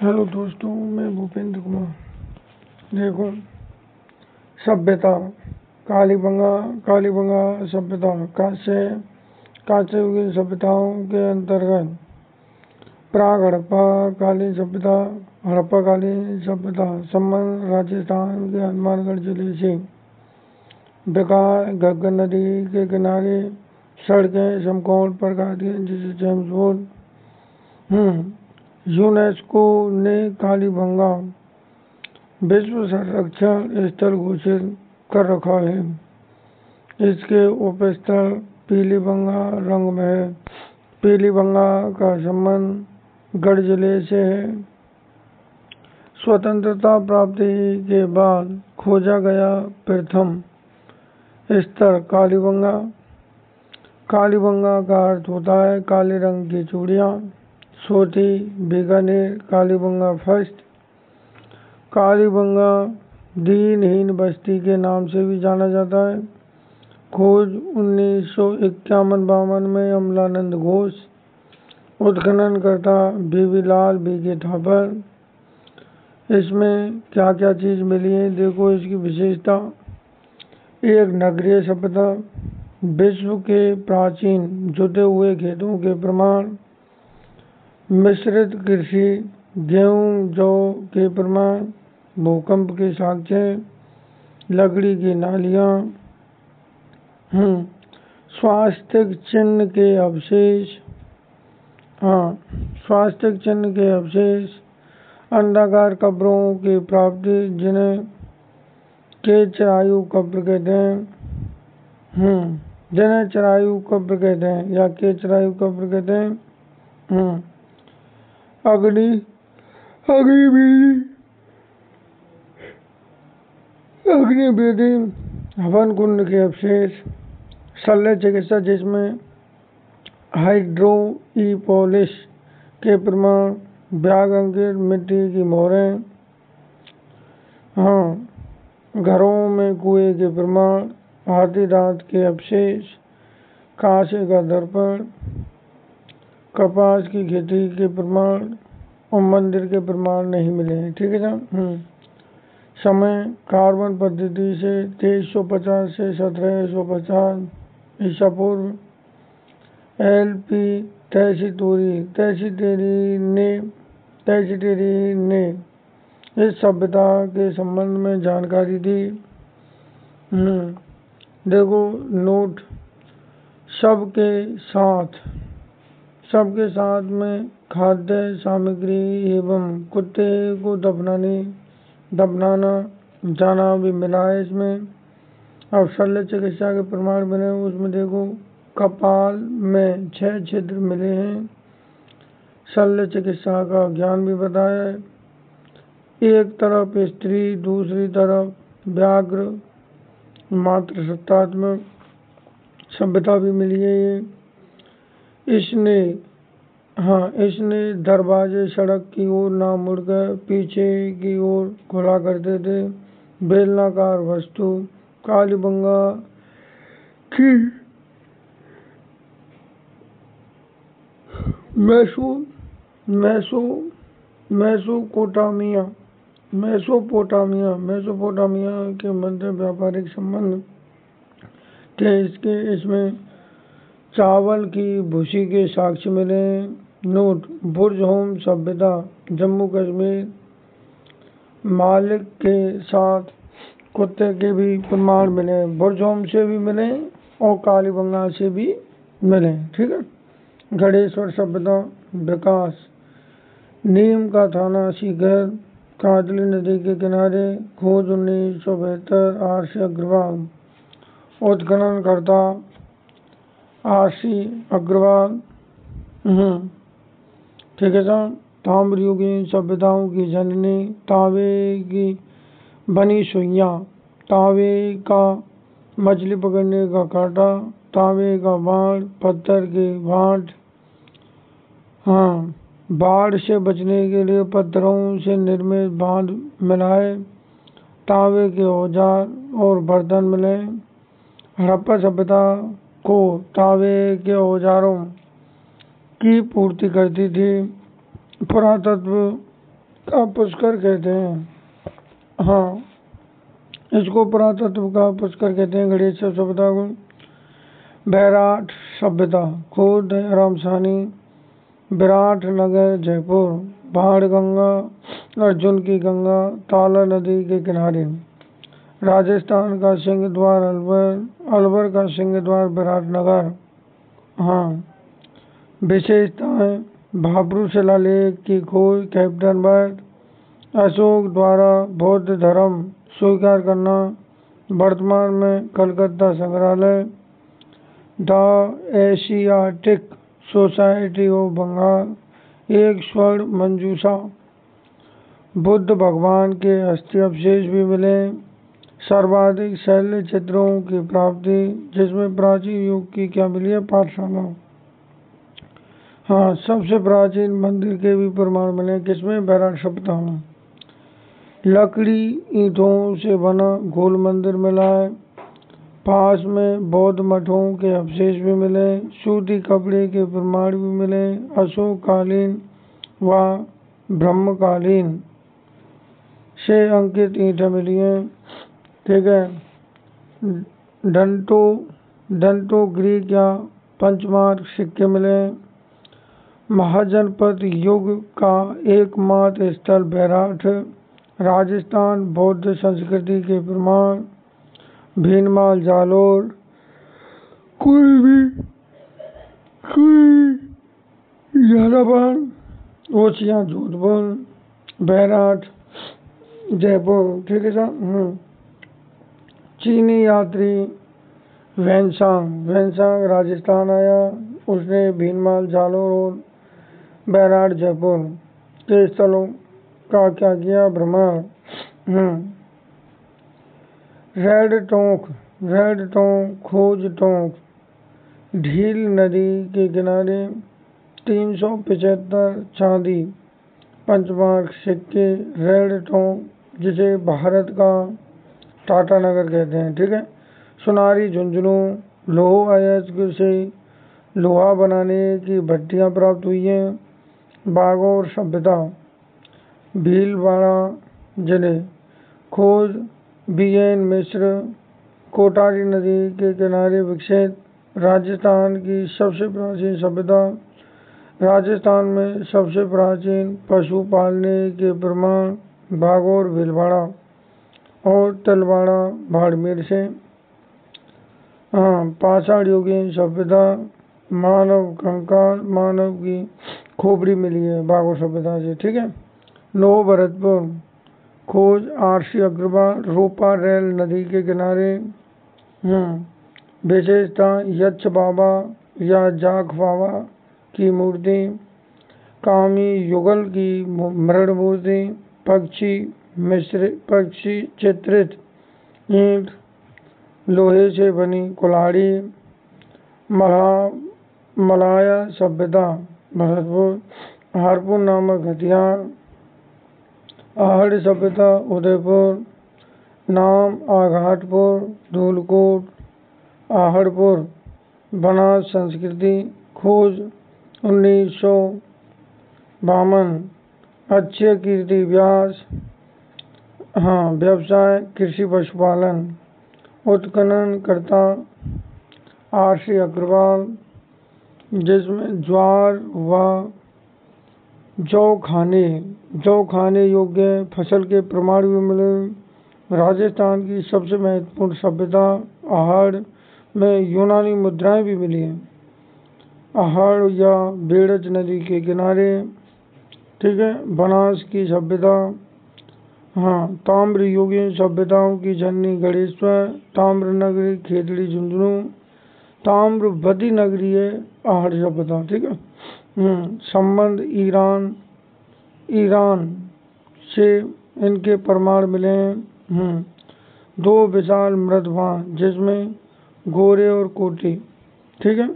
Hello दोस्तों, मैं भूपेंद्र कुमार। देखो, सभ्यता कालीबंगा सभ्यता कांस्य युगीन सभ्यताओं के अंतर्गत प्राग हड़प्पा कालीन सभ्यता संबंध राजस्थान के हनुमानगढ़ जिले से घग्गर नदी के किनारे सड़कें समकोण प्रकार की जिसे जेम्स बोर्ड यूनेस्को ने कालीबंगा विश्व संरक्षण स्थल घोषित कर रखा है। इसके उपस्थल पीलीबंगा रंग में है। पीलीबंगा का संबंध गढ़ जिले से है। स्वतंत्रता प्राप्ति के बाद खोजा गया प्रथम स्थल कालीबंगा का अर्थ होता है काले रंग की चूड़ियाँ। सोती, बीकानेर, कालीबंगा फर्स्ट। कालीबंगा दीनहीन बस्ती के नाम से भी जाना जाता है। खोज 1951-52 में अमलानंद घोष। उत्खननकर्ता बीवी लाल बीके थापर। इसमें क्या क्या चीज़ मिली है, देखो इसकी विशेषता। एक नगरीय सभ्यता, विश्व के प्राचीन जुटे हुए खेतों के प्रमाण, मिश्रित कृषि, गेहूं जौ के प्रमाण, भूकंप के साक्ष्य, लकड़ी की नालियाँ, स्वास्थ्य चिन्ह के अवशेष, अंडाकार कब्रों की प्राप्ति जिन्हें के चरायु कब्र कहते हैं या के चरायु कब्र कहते हैं। अग्निवेदी हवन कुंड के अवशेष, शल्य चिकित्सा जिसमें हाइड्रोइपोलिस के प्रमाण, ब्याग अंकित मिट्टी की मोहरें, घरों में कुएं के प्रमाण, हाथी दांत के अवशेष, कांसे का दर्पण, कपास की खेती के प्रमाण और मंदिर के प्रमाण नहीं मिले हैं। ठीक है ना। समय कार्बन पद्धति से 2350 से 1750 ईसा पूर्व। LP तैसीटेरी ने इस सभ्यता के संबंध में जानकारी दी। देखो नोट, सबके साथ में खाद्य सामग्री एवं कुत्ते को दफनाना जाना भी मिला है इसमें। अब शल्य चिकित्सा के प्रमाण मिले, उसमें देखो कपाल में 6 छिद्र मिले हैं। शल्य चिकित्सा का ज्ञान भी बताया है। एक तरफ स्त्री, दूसरी तरफ व्याघ्र, मात्र सत्तात्मक सभ्यता भी मिली है ये। इसने दरवाजे सड़क की ओर ना मुड़कर पीछे की ओर खुला करते थे। बेलनाकार वस्तु, कालीबंगा की मेसोपोटामिया के मध्य व्यापारिक संबंध थे इसमें चावल की भूसी के साक्ष्य मिले। नोट, बुर्ज़होम सभ्यता जम्मू कश्मीर, मालिक के साथ कुत्ते के भी प्रमाण मिले। बुर्ज़होम से भी मिले और कालीबंगा से भी मिले। ठीक है। गणेश्वर सभ्यता विकास, नीम का थाना सीकर, कांदली नदी के किनारे। खोज 1972 RC अग्रवाल। उत्खननकर्ता RC अग्रवाल। ठीक है साहब। ताम्रयुगीन सभ्यताओं की जननी, तांबे की बनी सुइयां, तांबे का मछली पकड़ने का कांटा, तांबे का बाण, पत्थर के भाट, बाढ़ से बचने के लिए पत्थरों से निर्मित बांध मिलाए, तांबे के औजार और बर्तन मिले। हड़प्पा सभ्यता को तांबे के औजारों की पूर्ति करती थी। पुरातत्व का पुष्कर कहते हैं। हाँ, इसको पुरातत्व का पुष्कर कहते हैं। गणेश सभ्यता को बैराट सभ्यता खोज दयाराम साहनी, विराट नगर जयपुर, बाण गंगा, अर्जुन की गंगा, ताला नदी के किनारे, राजस्थान का सिंह द्वार अलवर, अलवर का सिंह द्वार विराटनगर। हाँ, विशेषताएं भाब्रू शिलालेख की खोज कैप्टन बर्ड, अशोक द्वारा बौद्ध धर्म स्वीकार करना, वर्तमान में कलकत्ता संग्रहालय, the Asiatic Society of Bengal, एक स्वर्ण मंजूषा, बुद्ध भगवान के अस्थि अवशेष भी मिले, सर्वाधिक शैल्य चित्रों की प्राप्ति जिसमें प्राचीन युग की क्या मिली है, पाठशाला। हाँ, सबसे प्राचीन मंदिर के भी प्रमाण मिले, किसमें, बैराट सभ्यता में। लकड़ी ईंटों से बना गोल मंदिर मिला है, पास में बौद्ध मठों के अवशेष भी मिले, सूती कपड़े के प्रमाण भी मिले, अशोक कालीन व ब्रह्मकालीन से अंकित ईंटें मिली हैं। ठीक है, डंटो ग्रीक या पंचमार्क सिक्के मिले। महाजनपद युग का एकमात्र स्थल बैराट, राजस्थान, बौद्ध संस्कृति के प्रमाण, भीनमाल जालोर, कोई झालावाड़, ओसियां जोधपुर, बैराट जयपुर। ठीक है साहब। चीनी यात्री वैनसांग राजस्थान आया, उसने भीनमाल जालोर और बैराट जयपुर के स्थलों का क्या किया, भ्रमण। रेड टोंक खोज टोंक, ढील नदी के किनारे, 375 चांदी पंचमार्क सिक्के, रेड टोंक जिसे भारत का टाटा नगर कहते हैं। ठीक है, सुनारी झुंझुनू, लोह अयस्क से लोहा बनाने की भट्टियां प्राप्त हुई हैं। बागौर सभ्यता भीलवाड़ा जिले, खोज बीएन मिश्र, कोटारी नदी के किनारे विकसित, राजस्थान की सबसे प्राचीन सभ्यता, राजस्थान में सबसे प्राचीन पशु पालने के प्रमाण, बागौर भीलवाड़ा और तलवाड़ा बाड़मेर से। हाँ, पाषाण युगीन सभ्यता, मानव कंकाल, मानव की खोपड़ी मिली है बागौर सभ्यता से। ठीक है, नो भरतपुर, खोज आरसी अग्रवाल, रोपा रेल नदी के किनारे। विशेषता यक्ष बाबा या जाख बाबा की मूर्ति, कामी युगल की मृण मूर्ति, पक्षी चित्रित ईंट, लोहे से बनी कुल्हाड़ी, मलाया सभ्यता भरतपुर, हारपुर नामक हथियार, आहड़ सभ्यता उदयपुर, नाम आघाटपुर, धूलकोट, आहड़पुर, बनास संस्कृति, खोज 1952, अक्षय कीर्ति व्यास। हाँ, व्यवसाय कृषि पशुपालन, उत्खनन करता आरसी अग्रवाल, जिसमें ज्वार व जौ खाने योग्य फसल के प्रमाण भी मिले। राजस्थान की सबसे महत्वपूर्ण सभ्यता आहड़ में यूनानी मुद्राएं भी मिली हैं, आहड़ या बेड़च नदी के किनारे। ठीक है, बनास की सभ्यता, हाँ, ताम्र युगीन सभ्यताओं की जननी गणेश्वर, ताम्र नगरी खेतड़ी झुंझुनू, ताम्रवती नगरी है आहड़ सभ्यता। ठीक है, संबंध ईरान से इनके प्रमाण मिले हैं। दो विशाल मृदवान जिसमें गोरे और कोटी। ठीक है,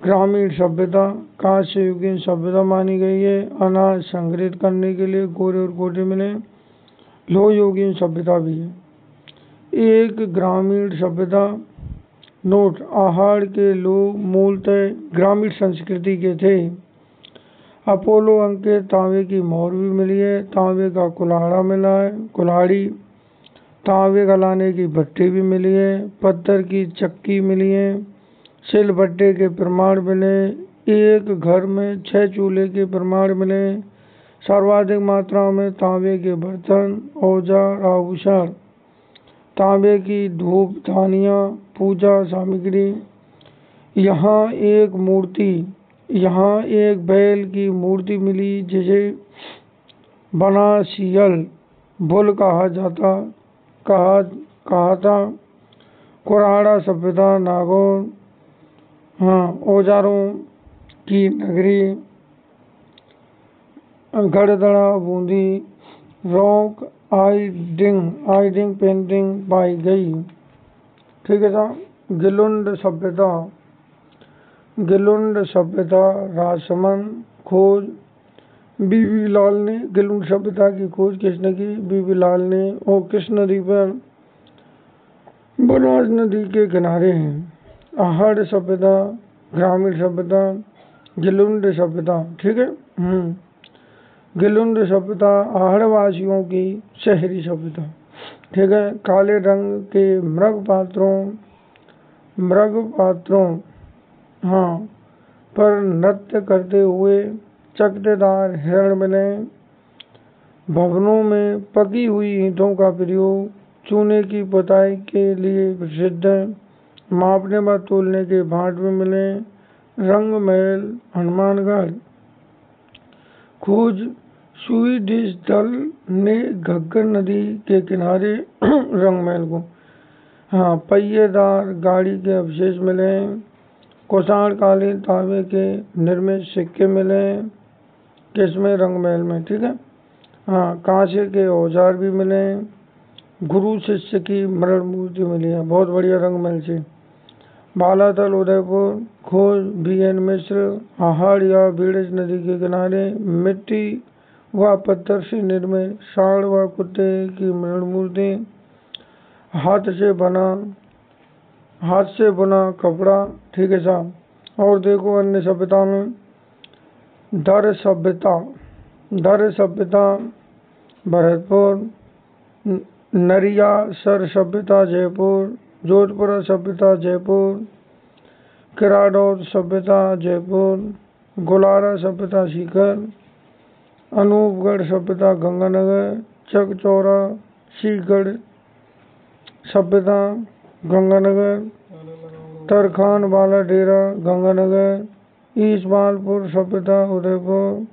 ग्रामीण सभ्यता कांस्य युगीन सभ्यता मानी गई है, अनाज संग्रहित करने के लिए गोरे और कोटे मिले। लोह युगीन सभ्यता भी है। एक ग्रामीण सभ्यता नोट, आहड़ के लोग मूलतः ग्रामीण संस्कृति के थे। अपोलो अंक के तांबे की मोहर भी मिली है। तांबे का कुल्हाड़ा मिला है, कुल्हाड़ी। तांबे गलाने की भट्टी भी मिली है। पत्थर की चक्की मिली है। सिलबट्टे के प्रमाण मिले। एक घर में 6 चूल्हे के प्रमाण मिले। सर्वाधिक मात्रा में तांबे के बर्तन, औजार, आभूषण, तांबे की धूप दानियाँ, पूजा सामग्री। यहाँ एक बैल की मूर्ति मिली जिसे बनासियल बुल कहा था। कुराड़ा सभ्यता, नागौर, औजारों की नगरी, गढ़दड़ा, बूंदी, रॉक आइडिंग पेंटिंग पाई गई। ठीक है साहब। गिलुंड सभ्यता, राजसमंद खोज। बीबी लाल ने गिलुंड सभ्यता की खोज किसने की? बीबी लाल ने। और किस नदी पर? बनास नदी के किनारे हैं। आहड़ सभ्यता, ग्रामीण सभ्यता, गिलुंड सभ्यता। ठीक है। गिलुंड सभ्यता आहड़वासियों की शहरी सभ्यता। ठीक है। काले रंग के मृग पात्रों पर नृत्य करते हुए चकतेदार हिरण मिले। भवनों में पकी हुई ईंटों का प्रयोग चूने की पुताई के लिए प्रसिद्ध है। मापने व तोलने के भाट भी मिले। रंग महल, हनुमानगढ़। खोज स्वीडिश दल ने घग्गर नदी के किनारे रंग महल को। पहिएदार गाड़ी के अवशेष मिले। कुषाण कालीन तांबे के निर्मित सिक्के मिले। किसमें? रंग महल में। ठीक है। कांसे के औजार भी मिले। गुरु शिष्य की मरण मूर्ति मिली है। बहुत बढ़िया, रंग महल से। बालातल, उदयपुर। खोज BN मिश्र। आहड़ या बीड़ज नदी के किनारे मिट्टी व पत्थर से निर्मित सांड व कुत्ते की मरण मूर्ति। हाथ से बुना कपड़ा। ठीक है साहब। और देखो अन्य सभ्यता में दर सभ्यता भरतपुर। नरियासर सभ्यता जयपुर। जोधपुरा सभ्यता जयपुर। किराडौर सभ्यता जयपुर। गुलारा सभ्यता सीकर। अनूपगढ़ सभ्यता गंगानगर। चकचौरा सीगढ़ सभ्यता गंगानगर। तरखान वाला डेरा गंगानगर। ईसमालपुर सभ्यता उदयपुर।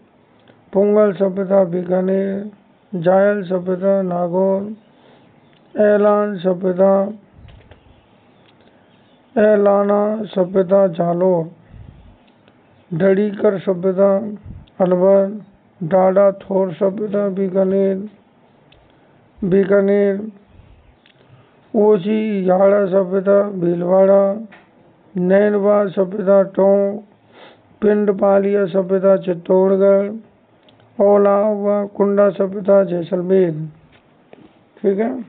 पुंगल सभ्यता बीकानेर। जायल सभ्यता नागौर। एलाना सभ्यता जालोर। ढड़ीकर सभ्यता अलवर। डाडा थोर सभ्यता बीकानेर। ओसी याड़ा सभ्यता भीलवाड़ा। नैनवा सभ्यता टोंक। पिंडपालिया सभ्यता चित्तौड़गढ़। ओला व कुंडा सभ्यता जैसलमेर। ठीक है।